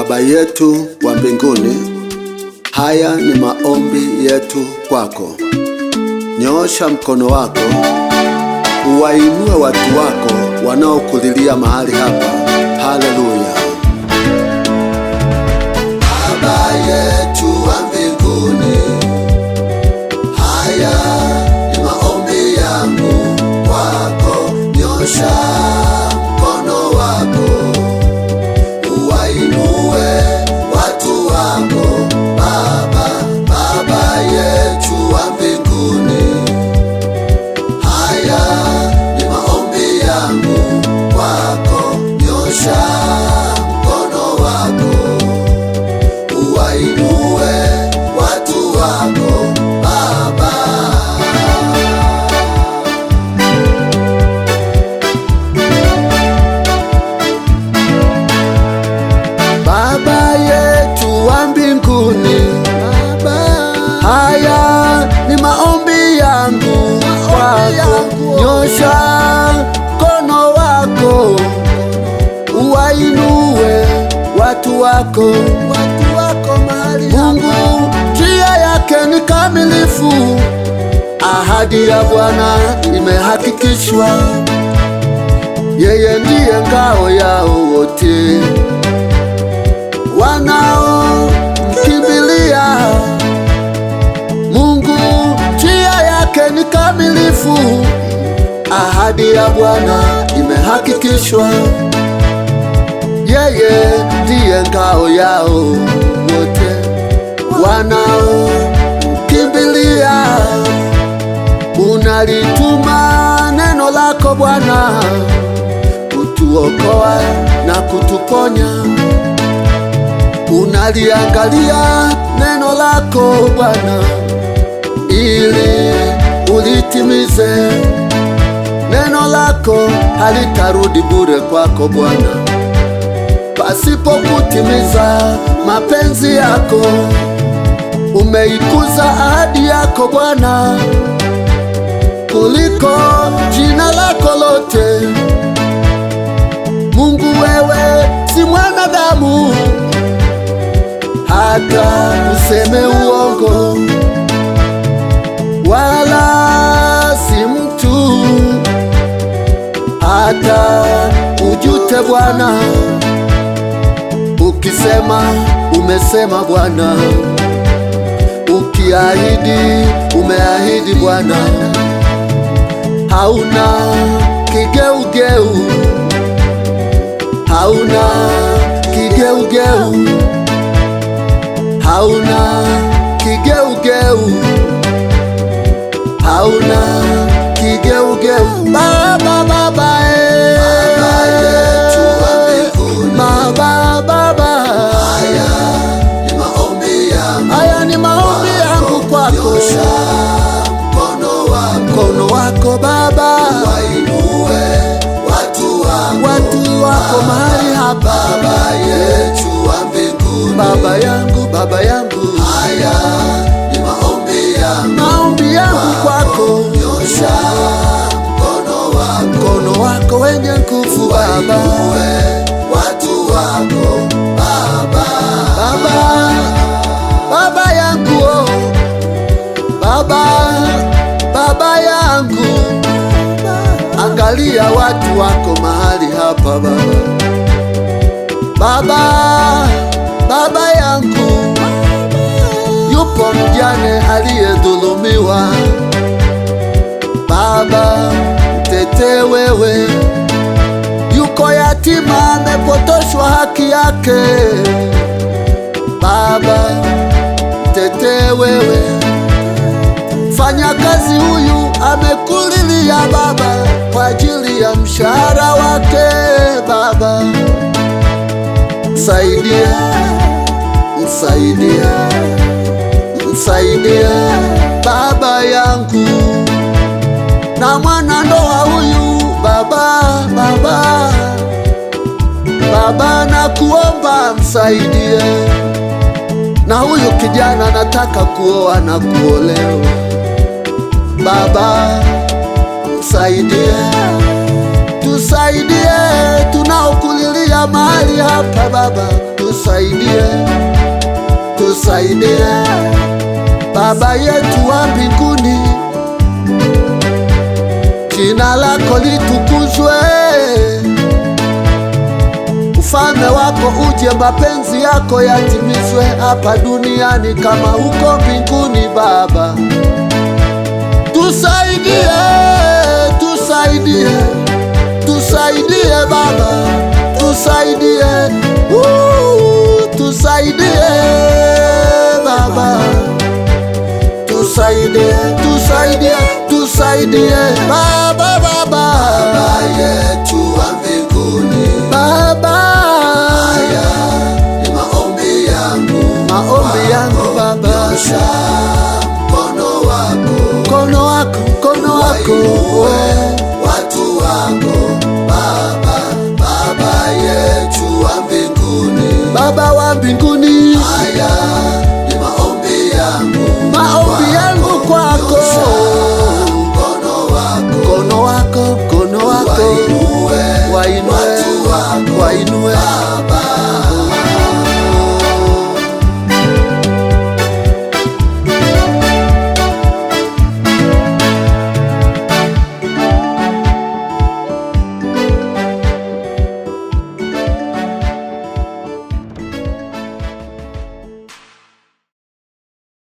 Baba yetu wa mbinguni, haya ni maombi yetu kwako. Nyoosha mkono wako, uwainue watu wako wanaokulilia mahali hapa. Haleluya. Baba yetu wa mbinguni, haya ni maombi yangu kwako. Nyosha mkono wako, uwainue watu wako. Baba yetu wa mbinguni, haya ni maombi yangu kwako. Nyosha mkono wako, uwainue watu wako. Baba yetu wa mbinguni, haya ni maombi yangu kwako. Nyosha mkono wako, uwainue watu wako. Mungu njia yake ni kamilifu, ahadi ya Bwana imehakikishwa. Yeye ndiye ngao yao wote wanaomkimbilia. Mungu njia yake ni kamilifu, ahadi ya Bwana imehakikishwa. Yeye ndiye ngao yao wote wanaomkimbilia. Unalituma neno lako Bwana, kutuokoa na kutuponya. Unaliangalia neno lako Bwana, ili ulitimize. Neno lako halitarudi bure kwako Bwana, pasipo kutimiza mapenzi yako. Umeikuza ahadi yako Bwana kuliko jina lako lote. Mungu, wewe si mwanadamu hata useme uongo, wala si mtu hata ujute Bwana. Ukisema umesema Bwana, ukiahidi umeahidi Bwana. Hauna kigeugeu, hauna kigeugeu, hauna kigeugeu, hauna kigeugeu. Baba, Baba yetu wa mbinguni, Baba, haya ni maombi yangu, haya ni maombi yangu kwako. Nyosha mkono wako Baba, wainue watu wako mahali hapa. Baba yetu wa mbinguni, Baba yangu, haya ni maombi yangu kwako. Nyosha mkono wako wenye nguvu Baba, watu wako Baba yangu, oh Baba yangu, angalia watu wako mahali hapa Baba yangu. Yupo mjane aliyedhulumiwa Baba, mtetee wewe. Yuko yatima amepotoshwa haki yake Baba, mtetee wewe. Mfanyakazi huyu amekulilia Baba kwa ajili ya mshahara wake Baba, msaidie Baba yangu. Na mwana ndoa huyu Baba, nakuomba msaidie. Na huyu kijana anataka kuoa na kuolewa Baba, msaidie. Tusaidie tunaokulilia mahali hapa Baba, tusaidie. tusaidie, tusaidie. Baba yetu wa mbinguni, jina lako litukuzwe, ufalme wako uje, mapenzi yako yatimizwe hapa duniani kama huko mbinguni. Baba tusaidie, tusaidie, tusaidie Baba, tusaidie, tusaidie Baba, tusaidie, tusaidie, tusaidie Baba, Baba yetu wa mbinguni. Baba, haya ni maombi yangu, maombi yangu Baba. Nyosha mkono wako, mkono wako, mkono wako, watu wako Baba, Baba yetu wa mbinguni, Baba wa mbinguni.